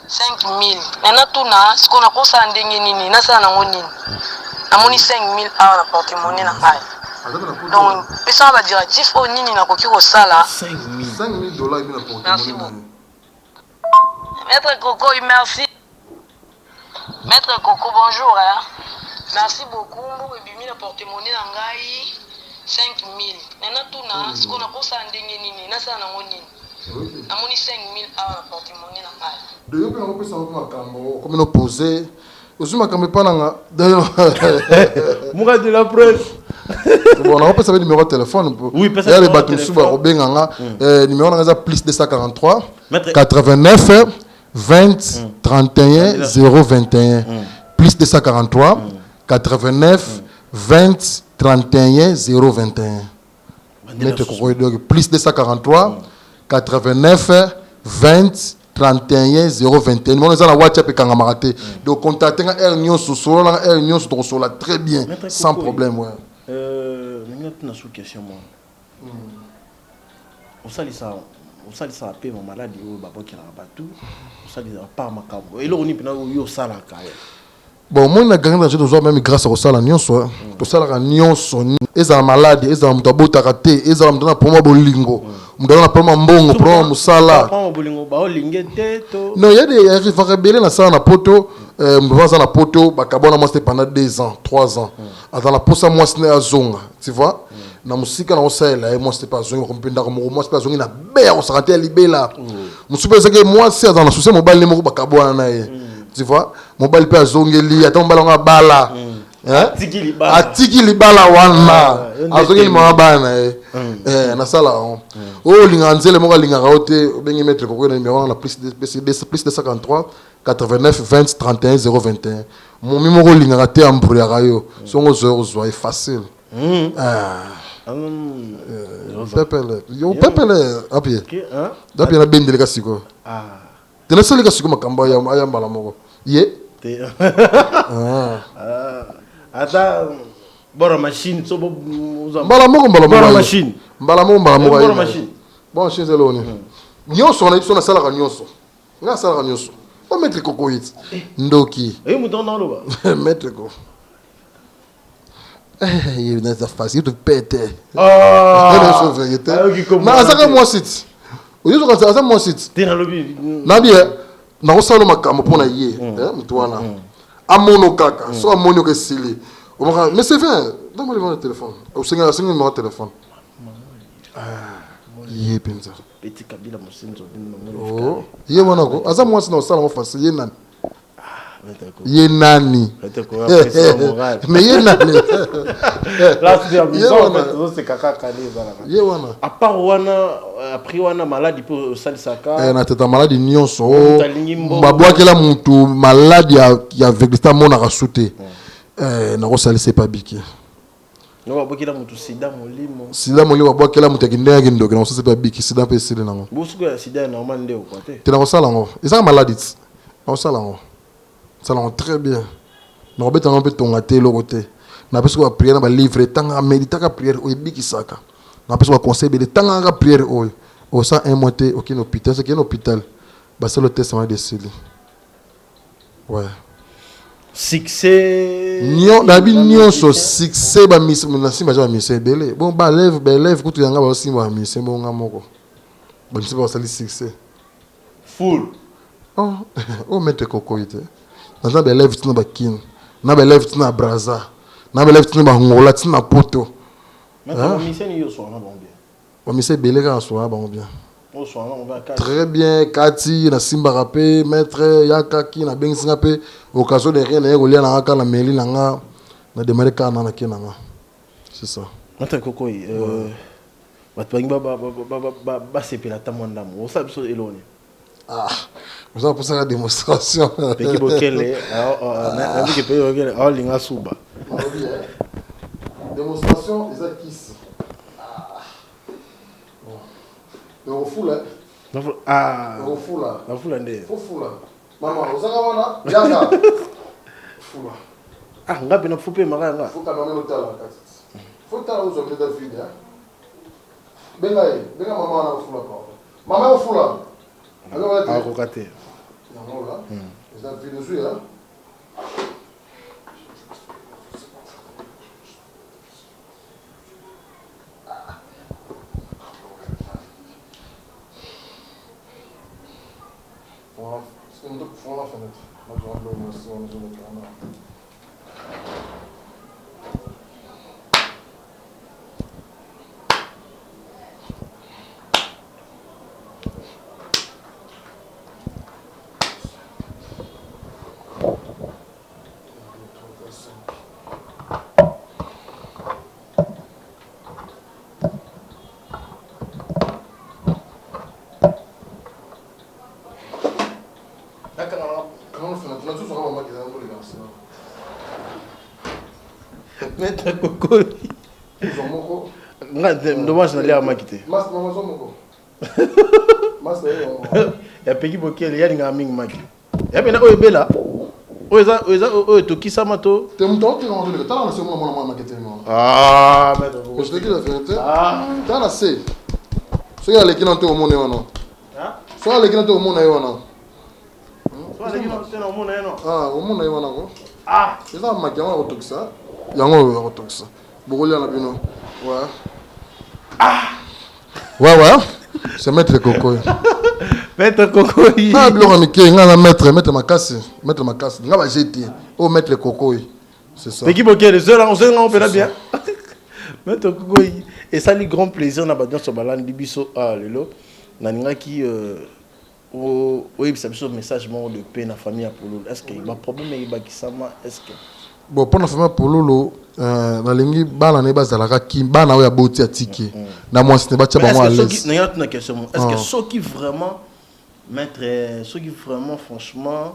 5 000. Maintenant tout na ce qu'on a kosa ndenge nini na sana ngoni. Namoni 5 000 awa na porte-monnaie na ngai. Donc, ça va directif au nini na koki ko sala. 5 000 $5,000 bien apporté. Merci beaucoup. Maître Coco, merci. Maître Coco, bonjour. Hein. Merci beaucoup. Et bien, le porte-monnaie nangai 5 000. Maintenant, tout na, ce qu'on a pour ça, ndengeni, na ça na ngoni. Amoni 5 000 à porte-monnaie nangai. De yo bien on peut savoir makambo, comme nous poser. Aussi makambo pas nanga. Moura de la presse. Bon, on peut savoir le numéro de téléphone. Oui, parce que les bateaux sous Robenganga, numéro on plus 243 89 20 31 021 plus 243 89 20 31 021. Maître Coco plus 243 89 20 31 021. Nous avons WhatsApp et Kangamaraté. Donc contactez Air Nyon sur Air Nyon sur la très bien, sans problème. Ouais. Maintenant, sous question, moi. On s'allie ça à paix, ma maladie, ou babo qui n'a pas tout. On s'allie pas ma cabo. Et là, on y peut yo sala kaye. Bon, moi, je gagne l'argent toujours même grâce au salaire Nyon soit. Au salaire Nyon son. Ils ont maladie, ils ont d'abord taraté, ils ont donné pour moi bolingo. On donne pour moi mbongo, pour moi musala. Non, il y a des rebelles dans ça na poto. Dans la poto, bakabona moi c'était pendant 2 ans, 3 ans. Dans la posa moi c'est à zonga, tu vois. Na musika na osela, moi c'était pas zonga, moi c'est pas zonga na ber, on s'arrêtait libéla. Musupe que moi c'est dans la souci mobile les mo bakabona na ye. Tu vois, mobile pe azongeli, ata mobile nga bala. Atiki libala wana. Azongeli mo bana na sala on. Oh linganzele mo linga raote, bengi mettre ko na numéro na plus de 53 89 20 31 021. Mon numéro linga te ambrouillera rayo. Songo zo facile. Pepele apie. D'après na bendele kasiko. Tena soli kasiko makamba ya mbala moko. Ye. Ata bora machine so mbala moko machine. Mbala moko. Bora machine. Bon chez eloni. Nyonso na iso na sala ka nyonso. Nga sala ka nyonso. O mettre Coco hit. Ndoki. Mouton dans l'eau. Mettre Coco. Il n'est pas facile de péter. Ah. Mais azaka moi site. Oyo ko azaka moi site. Tena lobi. Na bien. Na osalo makambo pona ye, mutwana. Amono kaka, so amono ke sili. Mais c'est vrai, donne-moi le téléphone. Ou c'est un numéro de téléphone. Ye penza. Petit Kabila Mosenzo. Oh, ye wana ko. Aza moi na osala mo facile ye nani. Ye nani. Mais ye nani. Là c'est amusant, c'est kaka kali bana. Ye wana. À part wana après wana maladie pour salisaka. Na teta maladie nyonso. Babwakela mutu maladie ya vegeta mona rasute. Na ko salise pa biki. No babwakela mutu sida molimo. Sida molimo babwakela mutu kindenya kindoke na ko salise pa biki sida pe sile nango. Bosuko ya sida normal ndeo kwa te. Tena ko sala ngo. Isa maladie. Na ko sala ngo. Ça va très bien. Nous avons un peu ton athée, le côté. Nous avons prière, nous avons livre, tant à méditer, à prière, au ébi qui saka. Nous avons conseil, de tant à prière, au sang un mois, aucun hôpital, c'est qu'un hôpital. C'est le test, on décidé. Ouais. Succès. Nyon, d'habitude, nyon, so succès, bah, miss, mon assis, bah, miss, belé. Bon, bah, lève, écoute, il y a un gars aussi, bah, miss, bon, gars, moko. Bah, miss, bah, ça dit succès. Full. Oh, maître Coco, il était. Dans les lèvres tu n'as kin, dans les lèvres tu n'as braza, dans les lèvres tu n'as ngola, tu n'as poto. Mais la mission est sur un bon bien. La mission est belle quand soit bon bien. On va très bien, Kati, na Simba rapé, maître Yakaki, na Beng Singapé, occasion de rien, na Golia na Aka na Meli na nga, na démarrer quand na Kenanga. C'est ça. Maître Coco, bah c'est pile à ta mondam. On sait absolument éloigné. Ah, vous avez pour ça la démonstration. Peki bokele, na biki peki bokele, ah linga suba. Démonstration, ils acquis. Mais au fou là. Ah. Au fou là. Au fou là ndé. Au fou là. Maman, vous avez wana, yanga. Fou là. Ah, ngapi na fupe makanga. Faut quand même le talent. Faut talent aux hommes de vie. Benga maman na fou là. Maman au fou là. Ah, kokate. Non, là. Vous avez vu dessus, hein? Maître Coco. Dommage d'aller à Makité. Il y a Peggy Bokel, il y a des gamins Maki. Il y a bien un Bella. Ah, maître Coco. Je te dis la vérité. T'as la C. Ce qu'il y a les qui n'ont pas au monde, non. Soit les qui n'ont pas au monde, non. Ah, au monde, non. Ah, c'est ça, ma gamme au toxa. Yango au toxa. Beaucoup de gens ont ouais. Ah. Ouais. C'est Maître Coco. Maître Coco. Ah, bien, Mickey, on mettre ma casse. Mettre ma casse. On va jeter. Oh, Maître Coco. C'est ça. Peggy Bokel, on peut bien. Maître Coco. Et ça, le grand plaisir, on a battu sur Balan Dibiso. Ah, Lelo. Naninga qui. Oui, c'est un message de paix dans la famille Apollo. Est-ce qu'il y a un problème avec Bakisama? Est-ce que. Bon, pour la famille Apollo, la ligne bana ne base la qui bana ya boti atiki. Na moi ce n'est pas tchaba moi à l'aise. Est-ce que ceux qui vraiment maître ceux qui vraiment franchement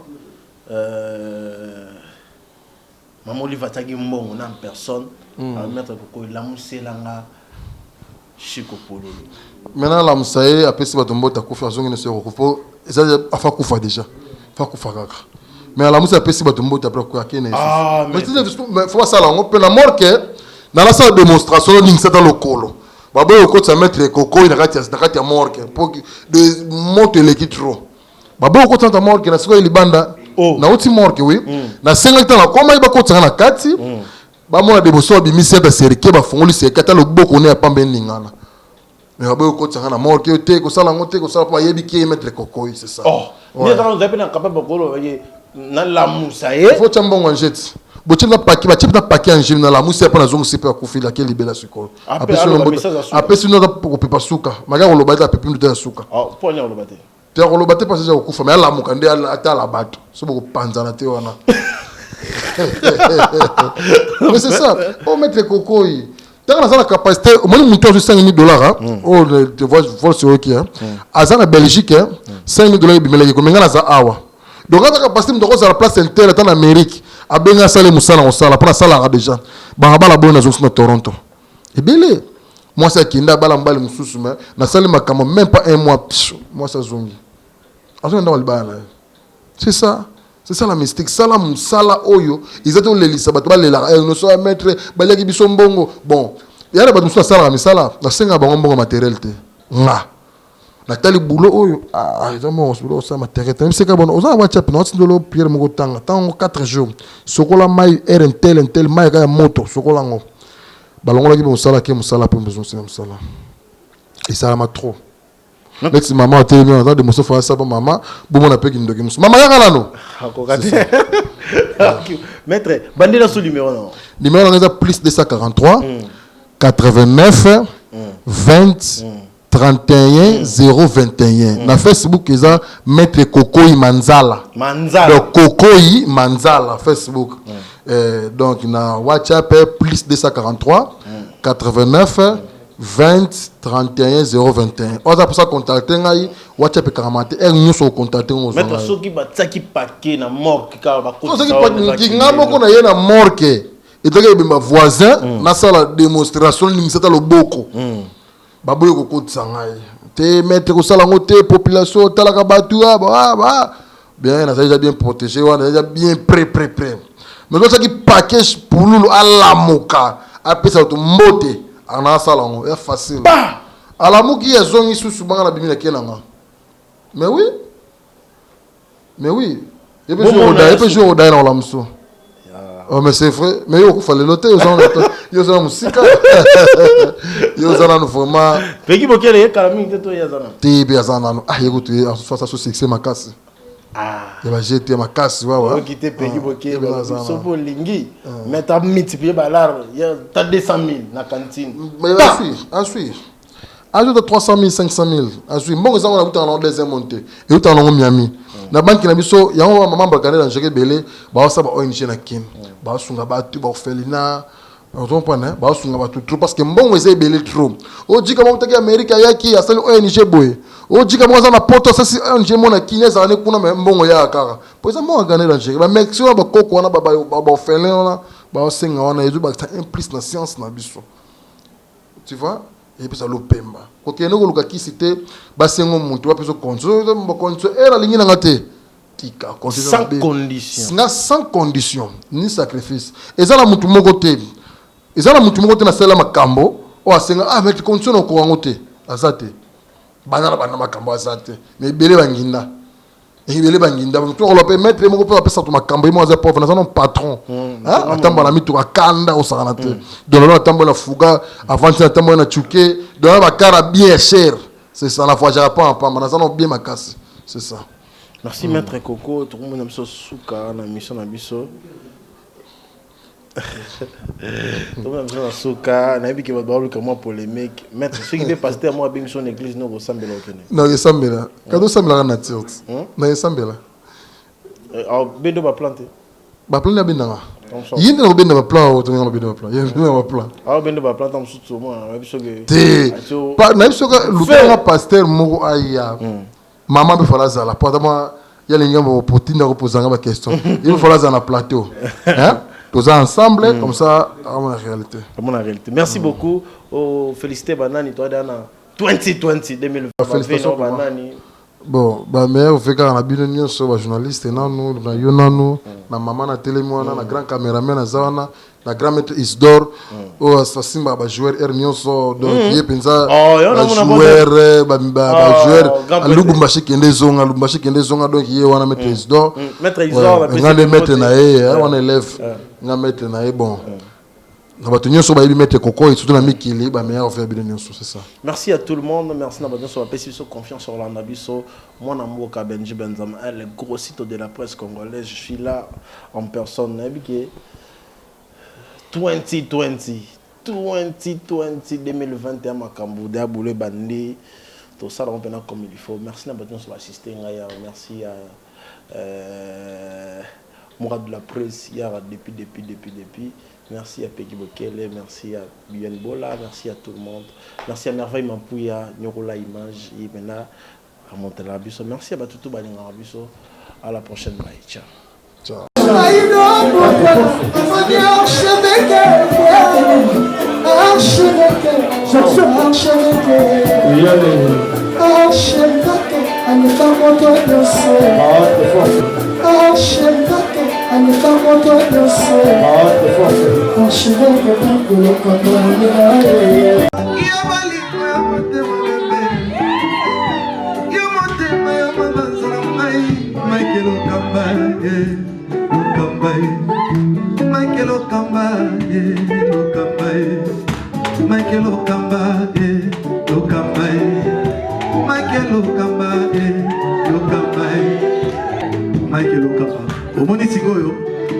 maman lui va taguer bon on a en personne maître Coco la muselanga Chico Polo. Maintenant la musaye après si batombo ta kufa zongi ne se recopo ça afa kufa déjà. Fa kufa kaka. Mais la musaye après si batombo ta après kene. Ah mais faut ça là on peut la mort que dans la salle de démonstration ning c'est dans le colo. Babo ko ta mettre Coco il nakati mort que pour de monter l'équipe trop. Babo ko ta mort que na siko ilibanda na uti mort que oui. Na 50 ans comment il va ko ta na kati. Ba mo na démonstration bimisi ba serike ba fongoli se kata le boko ne pa beningana. Mais Babo ko ta na mort que te ko sala ngote ko sala pa yebi ki mettre Coco c'est ça. Oh. Ni dans vous avez pas capable ko na la musaye. Faut tambon en jet. Botina paki ba type na paki en gym na la musa pa na zongo sipe ko fila ke libela siko. Après sinon ko pe pas suka. Maga ko lobata pe pindu ta suka. Ah, pour nya lobate. Te ko lobate pas déjà ko fa mais la mukande ata la bato. So ko panza na te wana. Mais c'est ça. On mettre Coco yi. Tant na capacité au moins monter sur $5,000 oh te vois sur OK hein. Azana Belgique $5,000 bimela ko menga na za awa. Donc quand la capacité de la place interne en Amérique a bien salé musala on sala pour sala déjà ba la bonne zone na Toronto et belé moi ça kinda bala mbali mususu mais na salé makamo même pas un mois moi ça zongi azo ndo libana c'est ça la mystique sala musala oyo ils étaient les lisa bato balela no so mettre balaki biso mbongo bon il y a des bato mususu sala misala na senga bango mbongo matériel te nga Nathalie boulot oyo vraiment boulot ça matériel même c'est que bon on a WhatsApp non c'est de l'eau Pierre Mongo tanga tant 4 jours sokola mai RNTL mai ka moto sokola ngo balongola ki musala ke musala pe besoin c'est musala et ça m'a trop mais si maman a télé on a de muso fa ça ba maman bo mona pe ki ndoki muso maman ya kala no akokati maître bandela sous numéro non numéro on a plus 243 89 20 31 021 na Facebook eza Maître Cocoy Manzala donc Cocoy Manzala Facebook donc na WhatsApp plus 243 89 20 31 021 oza pour ça contacter ngai WhatsApp karamate nous so contacter on Maître soki bataki paquet na morgue ka ba ko soki paquet ngamo ko na ye na morgue et donc be voisin na sala démonstration ni c'est le boko baboyo ko kotsa ngai te mettre ko sala ngote population talaka batu ba bien na déjà bien protégé on déjà bien prêt mais ça qui package pour lulu ala moka après ça to mbote ana sala ngo est facile ala moki ya zongi susu banga na bimina kenanga mais oui et puis je oda na la muso. Oh mais c'est vrai, mais il faut le noter, ils ont musique. Ils ont vraiment. Peggy Bokel est calamité toi yazana. Ti bien yazana. Ah écoute, ça succès ma casse. Il va jeter ma casse. Ouais. Quitter Peggy Bokeh, sauf pour Lingi. Mais tu as multiplié par l'art. Tu as 200 000 dans la cantine. Mais ensuite. Ajoute 300 000, 500 000. Ensuite, bon, ça, on a vu en deuxième montée. Et où tu en Miami. La banque, il y a un maman qui a gagné Belé. Bah, ça va ONG na Kin. Bah, on va tout, bah, Felina. On comprend, hein? Bah, on va tout trop. Parce que bon, on Belé trop. On dit comment tu as Amérique, il y a qui a salué ONG Boy. On dit comment ça n'a pas tout ça, c'est ONG mon a Kinès, ça n'a pas de bon, il y a Kara. Pour ça, moi, on a gagné l'ONG. Mais Mexique, on a Coco, on a Felina, bah, on sait, on a eu ça implique la science, na biso. Tu vois? Et puis ça l'opemba. Quand il y a un qui c'était, c'est un monde, tu vas plus sans condition. Sans condition, ni sacrifice. Et ça, la moutou mon côté. Et ça, la moutou mon côté, na sela makambo. Oh, c'est ah, mais tu continues au courant côté. Azate. Banana makambo azate. Mais belé banginda. Et belé banginda. Tu vas le permettre, mon copain appelle ça tout makambo. Moi, j'ai pas fait un patron. Hein? Attends, la mitou kanda au saranate. Dans le attends, la fuga. Avant, tu attends, la tchouké. Dans la cara bien cher. C'est ça, la fois, j'ai pas un pas. Mais ça, on bien ma casse. C'est ça. Merci Maître Coco, tout le monde aime ça souka na mission na biso. Tout le monde aime ça souka, na bi ki va parler comme polémique. Maître, ce qui est passé à moi bien son église no ressemble au Kenya. Non, il ressemble. Quand on semble la nature. Non, il ressemble. Ah, bendo ba planter. Ba planter bien. Yinde na bendo ba plan o to na bendo ba plan. Yinde na ba plan. Ah, bendo ba planter am sutsu moi, na biso ge. Pas na biso ga lutanga pasteur moko aya. Maman me fala ça la porte moi il y a les gens pour tinda reposer ma question il me fala ça na plateau hein tous ensemble comme ça à la réalité merci beaucoup féliciter banani toi dans 2020 félicitations banani bon bah mais on fait quand on a bien une sur journaliste nanu na yo nanu na maman na télé moi na grand caméraman na zawana la grand maître Isdor o assassin ba joueur Ernioso donc yé penza joueur ba joueur Lubumbashi kende zonga donc yé wana maître Isdor maître Isdor ngande maître na yé on élève ngande maître na yé bon na bato nyonso ba yebi maître Coco et surtout na mikili ba meilleur faire bien nyonso c'est ça. Merci à tout le monde, merci na bato nyonso ba pesi so confiance sur l'anda biso moi na mboka Benji Benzama le gros site de la presse congolaise je suis là en personne na bi 2021 makambo de aboulé bandé tout ça on peut comme il faut merci na bato sur assister merci à Mourad de la presse hier depuis merci à Peggy Bokele merci à Bien Bola merci à tout le monde merci à Merveille Mampouya Nyorola Image et maintenant à Montelabiso merci à Batutu Balinga Biso à la prochaine bye ciao ciao.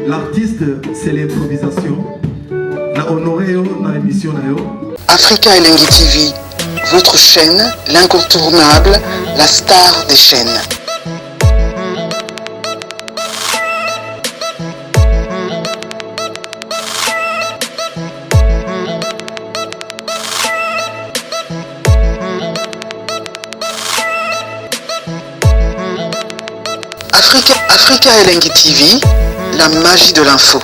L'artiste, c'est l'improvisation. Na honoré dans l'émission. Africa Elengi TV, votre chaîne, l'incontournable, la star des chaînes. Africa Elengi TV, la magie de l'info.